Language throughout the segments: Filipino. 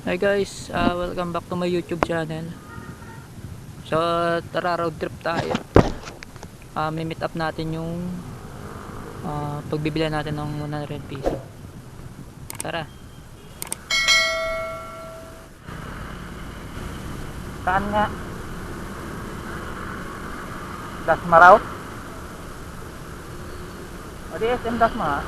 Hi guys, welcome back to my YouTube channel. So tara, road trip tayo. May meet up natin yung pagbibilihan natin ng 100 piso. Tara. Saan nga? Dasma route? O di SM Dasma ha?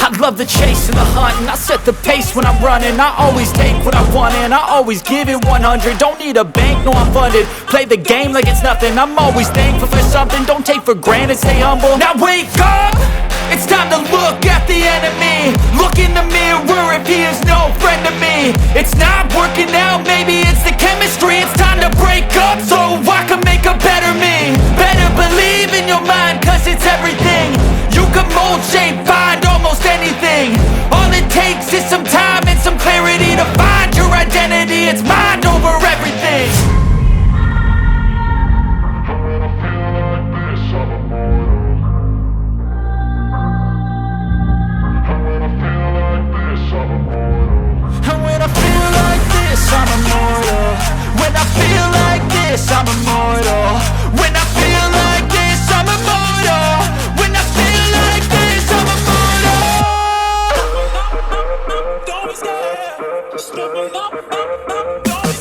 I love the chase and the hunt, and I set the pace when I'm running. I always take what I want and I always give it 100. Don't need a bank, no I'm funded. Play the game like it's nothing. I'm always thankful for something. Don't take for granted, stay humble. Now wake up! It's time to look at the enemy. Look in the mirror if he is no friend to me. It's not working out, maybe it's the chemistry. It's time to break up so I can make a better me. Better believe in your mind, cause it's everything. You can mold, shape, find almost anything. All it takes is some time and some clarity to find your identity. It's mind over everything. And when I feel like this, I'm immortal. When I feel like this, I'm immortal. When I feel like this, I'm immortal. When I feel like this, I'm immortal. Don't be scared. Just double up, don't be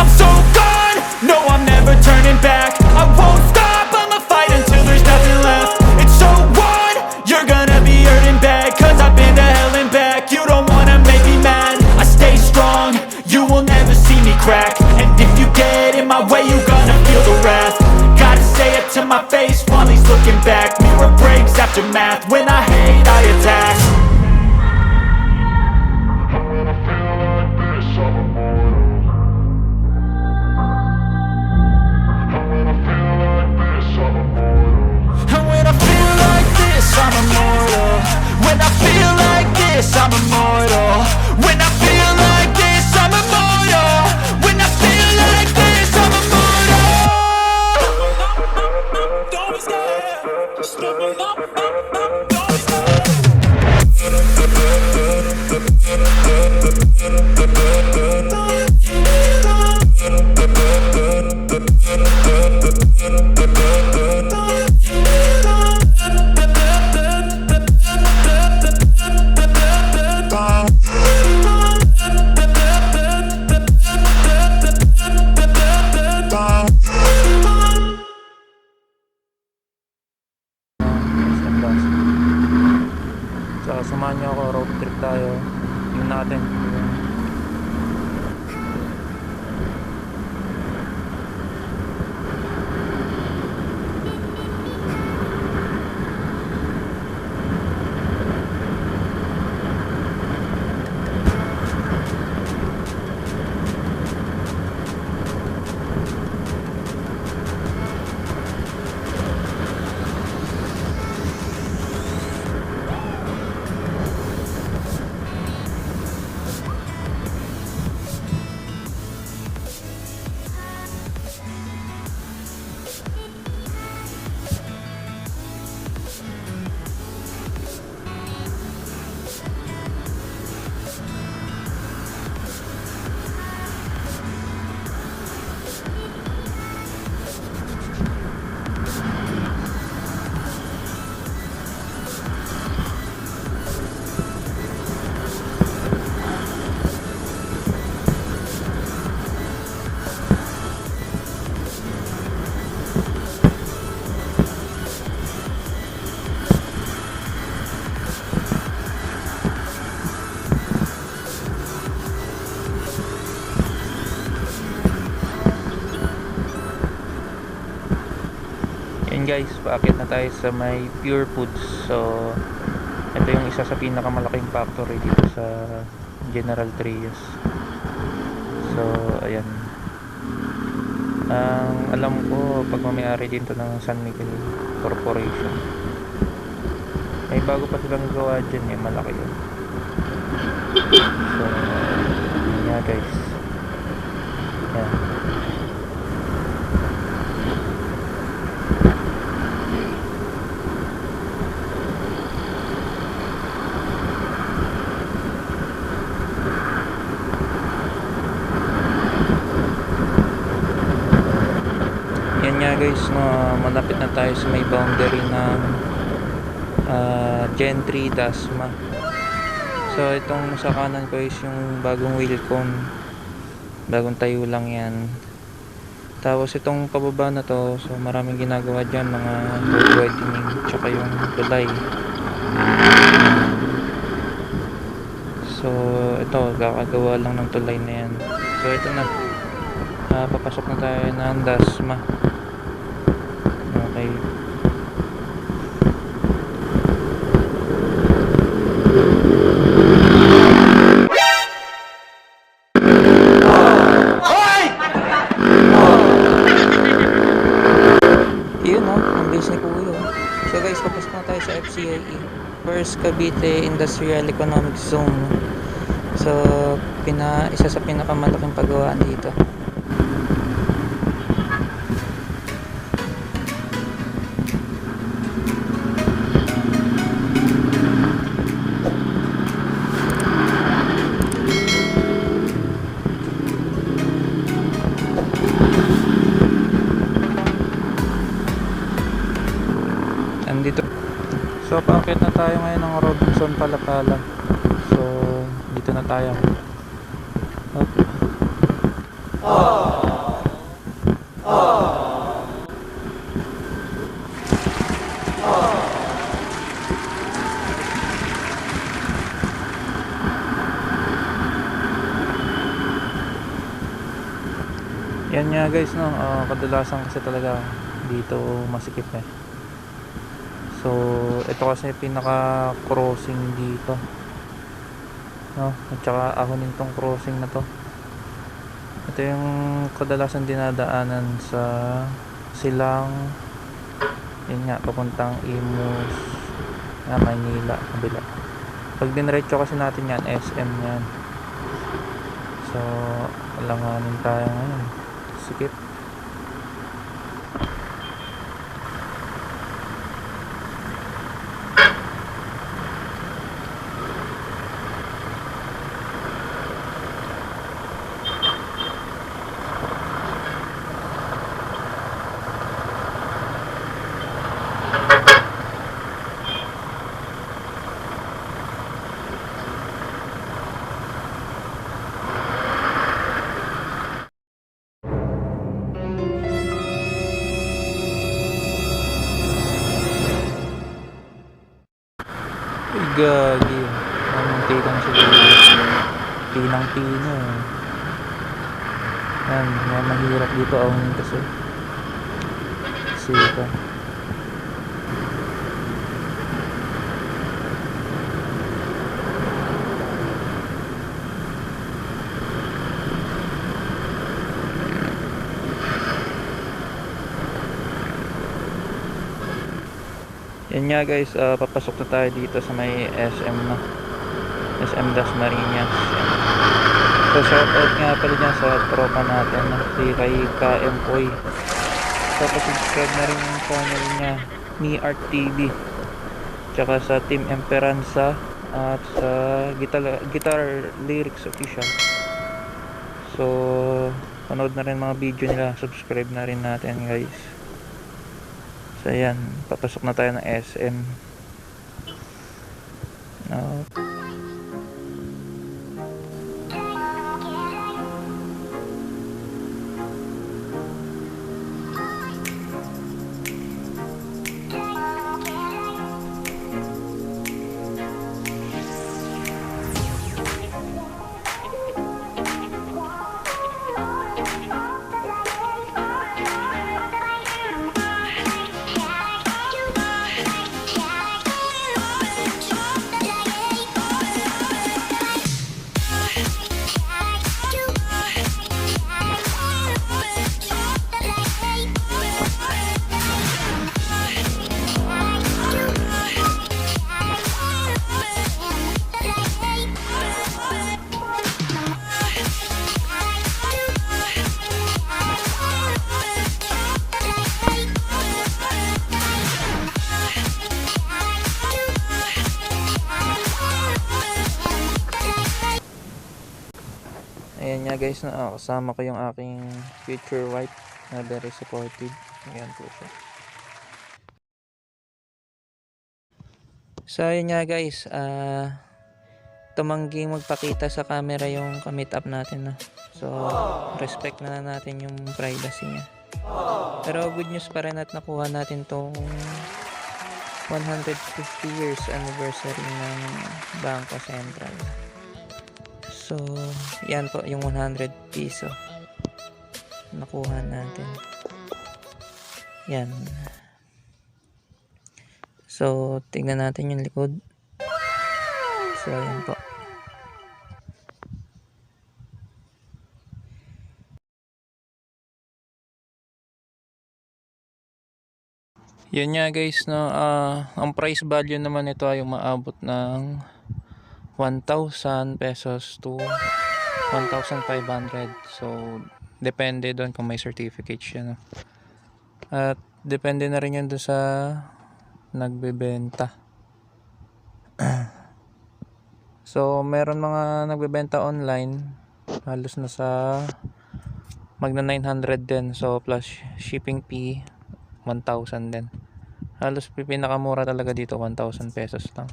I'm so gone, no I'm never turning back. I won't stop, I'ma fight until there's nothing left. It's so on, you're gonna be hurting bad. Cause I've been to hell and back. You don't wanna make me mad, I stay strong. You will never see me crack. And if you get in my way, you're gonna feel the wrath. Gotta say it to my face while he's looking back. Mirror breaks after math. When I hate, I attack. And when I feel like this, I'm immortal. When I feel like this, I'm immortal. When I feel like this, I'm immortal. When I feel like this, I'm immortal. Don't be scared. Just double up, don't be scared. So samahan niyo ako, road trip tayo. Yun natin. guys, paakit na tayo sa may Pure Foods. So ito yung isa sa pinakamalaking factory dito sa General Trias. So ayan, ang alam ko pagmamayari din to ng San Miguel Corporation. May bago pa silang gawa dyan, malaki yun. So yun nga guys, yan. Yan nga guys, no, malapit na tayo sa may boundary ng Gentry Dasma. So itong sa kanan ko is yung bagong Wilcon, bagong tayo lang yan. Tapos itong pababa na to, so maraming ginagawa dyan, mga road widening tsaka yung tulay. So ito, kakagawa lang ng tulay na yan. So ito na, papasok na tayo ng Dasma. Okay. Yun o, ang base ni Kuya. So guys, papasok na tayo sa FCIE, First Cavite Industrial Economic Zone. So isa sa pinakamalaking paggawaan dito. Andito. So paakit na tayo ngayon ng Robinson Palapala. So dito na tayo. Okay. Yan nga guys, no, kadalasan kasi talaga dito masikip eh. So ito kasi pinaka crossing dito, no? At saka ahonin tong crossing na to. Ito yung kadalasan dinadaanan sa silang, yun nga, papuntang Imus, Maynila, kabila. Pag dinretso kasi natin yan, SM yan. So alanganin tayo ngayon, sikip. Gagi, mamuntikan siguro. Pinang-pino eh. Yan, mahirap dito awin kasi sika. Yan nga guys, papasok na tayo dito sa may SM na SM Dasmariñas. So shoutout nga pala dyan sa tropa natin, si kay KM Koy. So pasubscribe na rin yung channel niya, Me Art TV, tsaka sa Team Emperanza at sa Guitar Lyrics Official. So panood na rin mga video nila, subscribe na rin natin guys. So ayan, papasok na tayo ng SM. nga guys, na kasama ko yung aking future wife na very supportive. Ayan po siya. So yun nga guys, tumangging magpakita sa camera yung ka-meet up natin, no? So respect na natin yung privacy niya. Pero good news pa rin at nakuha natin tong 150 years anniversary ng Bangko Sentral. So yan po yung 100 piso nakuha natin. Yan. So tignan natin yung likod. So yan po. Yun nga guys, no, ang price value naman ito ay umaabot ng 1,000 pesos to 1,500. So depende doon kung may certificate siya, no? At depende na rin yun doon sa nagbebenta. So meron mga nagbebenta online halos na sa magna 900 din. So plus shipping fee 1,000 din. Halos pinakamura talaga dito 1,000 pesos lang.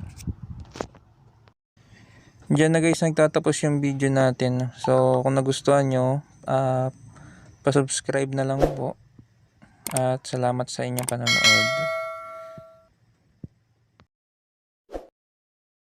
Diyan na guys nagtatapos yung video natin. So kung nagustuhan nyo, pa-subscribe na lang po. At salamat sa inyong panonood.